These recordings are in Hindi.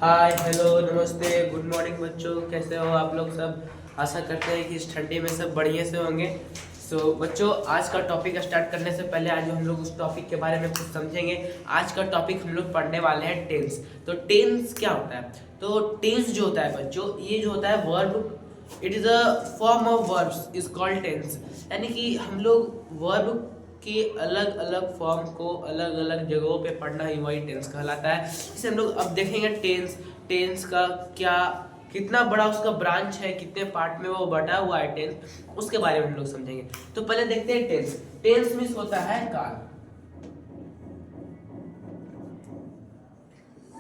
हाय हेलो नमस्ते गुड मॉर्निंग बच्चों, कैसे हो आप लोग सब। आशा करते हैं कि इस ठंडी में सब बढ़िया से होंगे। बच्चों, आज का टॉपिक स्टार्ट करने से पहले आज हम लोग उस टॉपिक के बारे में कुछ समझेंगे। आज का टॉपिक हम लोग पढ़ने वाले हैं टेंस। तो टेंस क्या होता है? तो टेंस जो होता है बच्चों, ये जो होता है verb, it is a form of verbs is called tense. यानी कि हम लोग वर्ब के अलग अलग फॉर्म को अलग अलग जगहों पे पढ़ना ही वही टेंस कहलाता है। इसे हम लोग अब देखेंगे टेंस। टेंस का क्या, कितना बड़ा उसका ब्रांच है, कितने पार्ट में वो बटा हुआ है टेंस, उसके बारे में हम लोग समझेंगे। तो पहले देखते हैं टेंस। टेंस मीन्स होता है काल।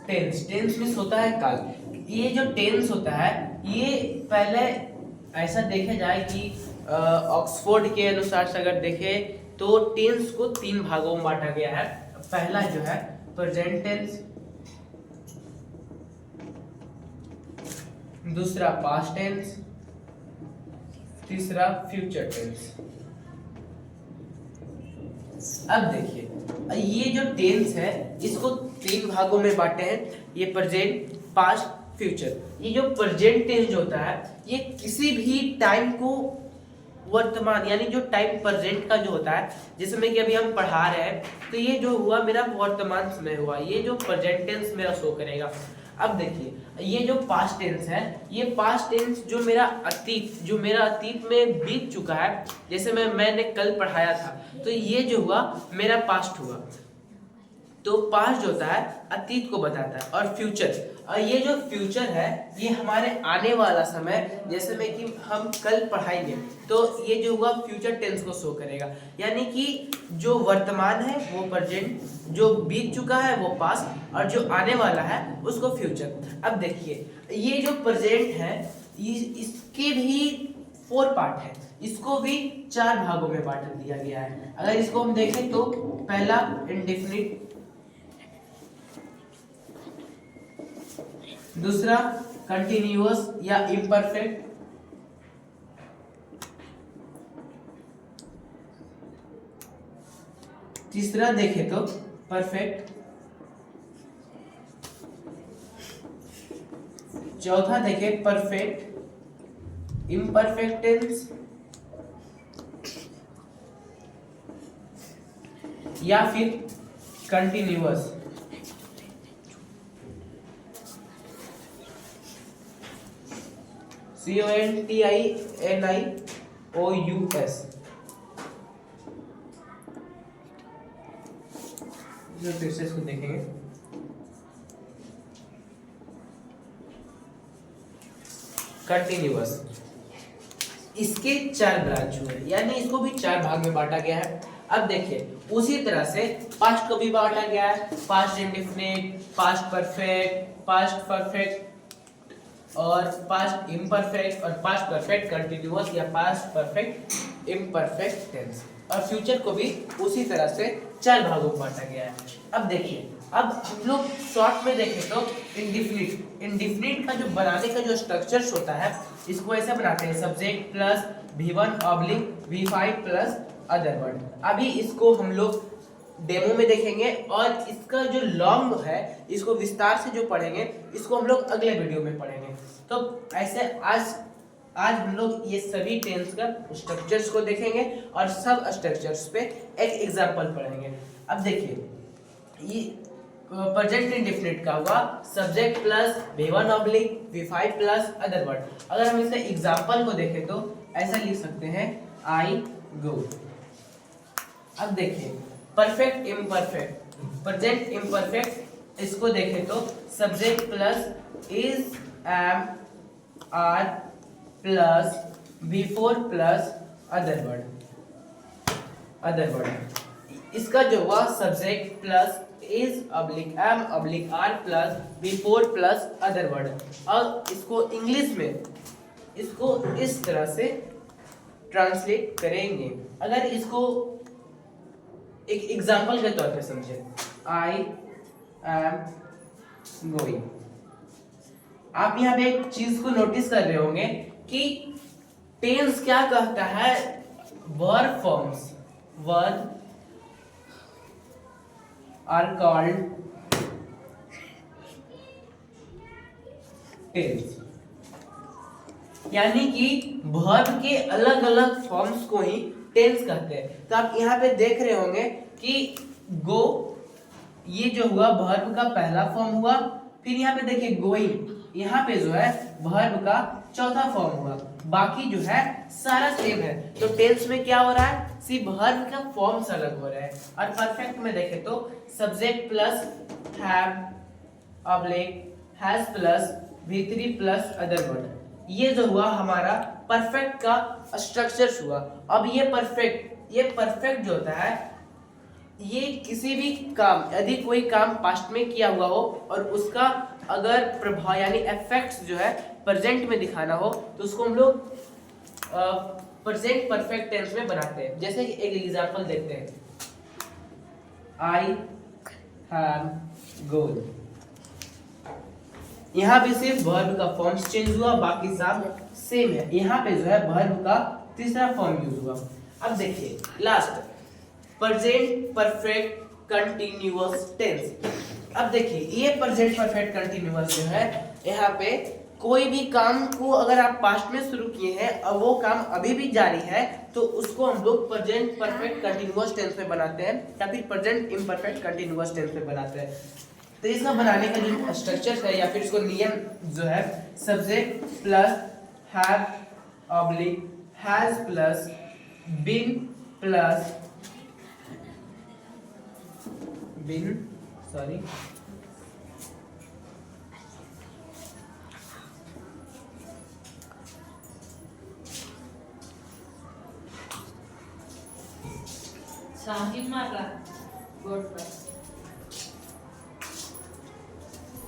टेंस मीन्स होता है काल। ये जो टेंस होता है, ये पहले ऐसा देखा जाए कि ऑक्सफोर्ड के अनुसार से अगर देखें तो टेंस को 3 भागों में बांटा गया है। पहला जो है प्रेजेंट टेंस, दूसरा पास्ट टेंस, तीसरा फ्यूचर टेंस। अब देखिए, ये जो टेंस है इसको 3 भागों में बांटे हैं। ये प्रेजेंट, पास्ट, फ्यूचर। ये जो प्रेजेंट टेंस जो होता है, ये किसी भी टाइम को वर्तमान, यानी जो टाइम प्रेजेंट का जो होता है, जिसमें कि अभी हम पढ़ा रहे हैं, तो ये जो हुआ मेरा वर्तमान समय हुआ, ये जो प्रेजेंट टेंस मेरा शो करेगा। अब देखिए, ये जो पास्ट टेंस है, ये पास्ट टेंस जो मेरा अतीत में बीत चुका है, जैसे मैंने कल पढ़ाया था, तो ये जो हुआ मेरा पास्ट हुआ। तो पास्ट जो होता है अतीत को बताता है। और फ्यूचर, और ये जो फ्यूचर है ये हमारे आने वाला समय, जैसे में कि हम कल पढ़ाएंगे, तो ये जो हुआ फ्यूचर टेंस को शो करेगा। यानी कि जो वर्तमान है वो प्रेजेंट, जो बीत चुका है वो पास्ट, और जो आने वाला है उसको फ्यूचर। अब देखिए, ये जो प्रेजेंट है इसके भी 4 पार्ट है, इसको भी 4 भागों में बांट दिया गया है। अगर इसको हम देखें तो पहला इंडेफिनिट, दूसरा कंटिन्यूअस या इम्परफेक्ट, तीसरा देखें तो परफेक्ट, चौथा देखें परफेक्ट, इम्परफेक्ट टेंस, या फिर कंटिन्यूअस। CONTINIOUS। फिर से इसको देखेंगे। कंटिन्यूअस, इसके 4 ब्रांच हुए, यानी इसको भी 4 भाग में बांटा गया है। अब देखिए, उसी तरह से पास्ट को भी बांटा गया है। Past indefinite, past perfect, past perfect और पास्ट इम्परफेक्ट, और पास्ट परफेक्ट कंटिन्यूअस या पास्ट परफेक्ट इम्परफेक्ट टेंस। और फ्यूचर को भी उसी तरह से 4 भागों में बांटा गया है। अब देखिए, अब हम लोग शॉर्ट में देखें तो इंडिफिनिट का जो बनाने का जो स्ट्रक्चर्स होता है, इसको ऐसे बनाते हैं subject plus V1 oblique V5 plus other word. अभी इसको हम लोग डेमो में देखेंगे, और इसका जो लॉन्ग है इसको विस्तार से जो पढ़ेंगे, इसको हम लोग अगले वीडियो में पढ़ेंगे। तो ऐसे आज हम लोग ये सभी टेंस का स्ट्रक्चर्स को देखेंगे और सब स्ट्रक्चर्स पे एक एग्जांपल पढ़ेंगे। अब देखिए, ये प्रेजेंट इंडेफिनिट का हुआ subject plus V1 oblique V5 plus other word. अगर हम इसका एग्जांपल को देखें तो ऐसा लिख सकते हैं आई गो। अब देखिए, परफेक्ट इम्परफेक्ट, प्रेजेंट इम्परफेक्ट, इसको देखें तो subject plus is, am, are plus before plus other word. इसका जो हुआ subject plus is oblique am oblique are plus before plus other word. और इसको इंग्लिश में इसको इस तरह से ट्रांसलेट करेंगे। अगर इसको एक एग्जाम्पल के तौर पे समझे, आई एम गोइंग। आप यहाँ पे एक चीज को नोटिस कर रहे होंगे कि टेंस क्या कहता है, verb forms, verb are called tense. यानी कि वर्ब के अलग अलग फॉर्म्स को ही टेंस कहते हैं। तो आप यहाँ पे देख रहे होंगे कि गो, ये जो हुआ वर्ब का पहला फॉर्म हुआ। फिर यहाँ पे देखिए गोइंग, यहाँ पे जो है वर्ब का चौथा फॉर्म हुआ। बाकी जो है सारा सेम है। तो टेंस में क्या हो रहा है, सिर्फ वर्ब का फॉर्म्स अलग हो रहा है। और परफेक्ट में देखें तो subject plus have oblique has plus V3 plus other word, ये जो हुआ हमारा परफेक्ट का स्ट्रक्चर हुआ। अब ये परफेक्ट जो होता है, ये किसी भी काम, यदि कोई काम पास्ट में किया हुआ हो और उसका अगर प्रभाव यानी इफेक्ट्स जो है प्रेजेंट में दिखाना हो, तो उसको हम लोग प्रेजेंट परफेक्ट टेंस में बनाते हैं। जैसे कि एक एग्जांपल देखते हैं, आई हैव गोल। यहाँ पे सिर्फ वर्ब का फॉर्म चेंज हुआ, बाकी सब सेम है। यहाँ पे जो है वर्ब का तीसरा फॉर्म यूज हुआ। अब देखिए last, present perfect continuous tense. अब देखिए ये प्रेजेंट परफेक्ट कंटिन्यूअस जो है, यहाँ पे कोई भी काम को अगर आप पास्ट में शुरू किए हैं और वो काम अभी भी जारी है, तो उसको हम लोग प्रेजेंट परफेक्ट कंटिन्यूअस टेंस में बनाते हैं या फिर प्रेजेंट इम्परफेक्ट कंटिन्यूअस टेंस में बनाते हैं। तो इसका बनाने का जो स्ट्रक्चर है या फिर इसको नियम जो है, subject plus have oblique has plus been plus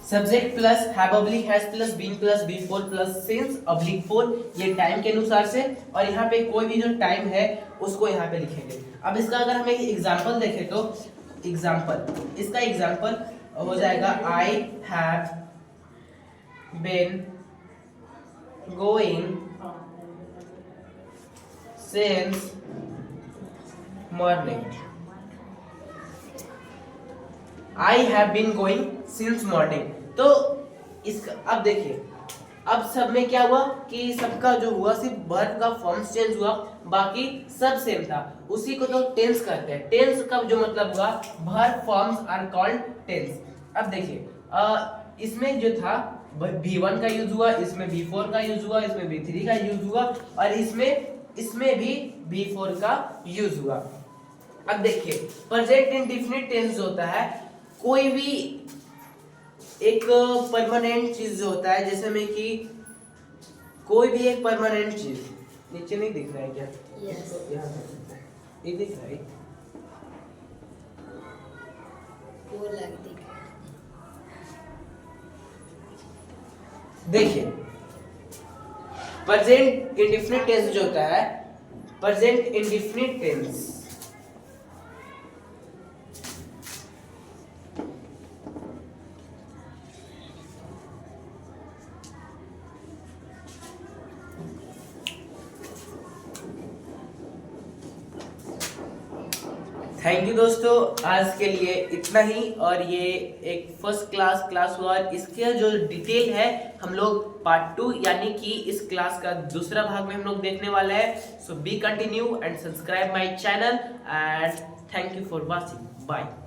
subject plus have oblique has plus been plus before plus since oblique for, ये टाइम के अनुसार से। और यहाँ पे कोई भी जो टाइम है उसको यहाँ पे लिखेंगे। अब इसका अगर हम एक एग्जांपल देखें तो इसका एग्जांपल हो जाएगा, I have been going since morning. I have been going since morning. तो इसका अब देखिए, अब सब में क्या हुआ कि सबका जो हुआ सिर्फ वर्ब का फॉर्म चेंज हुआ, बाकी सब सेम था। उसी को तो टेंस कहते हैं। टेंस का जो मतलब हुआ, verb forms are called tense. अब देखिए इसमें जो था V1 का यूज हुआ, इसमें V4 का यूज हुआ, इसमें V3 का यूज हुआ और इसमें भी V4 का यूज हुआ। अब देखिए प्रेजेंट इंडेफिनिट टेंस जो होता है, कोई भी एक परमानेंट चीज जो होता है, जैसे में कि कोई भी एक परमानेंट चीज, नीचे नहीं दिख रहा है क्या? yes. ये दिख रहा है, वो लग दिख रहा है। देखिए प्रेजेंट इंडेफिनिट टेंस जो होता है, present indefinite tense thank you दोस्तों, आज के लिए इतना ही। और ये एक फर्स्ट क्लास हुआ, इसके जो डिटेल है हम लोग पार्ट 2 यानी कि इस क्लास का दूसरा भाग में हम लोग देखने वाले हैं। So be continue and subscribe my channel and thank you for watching. Bye.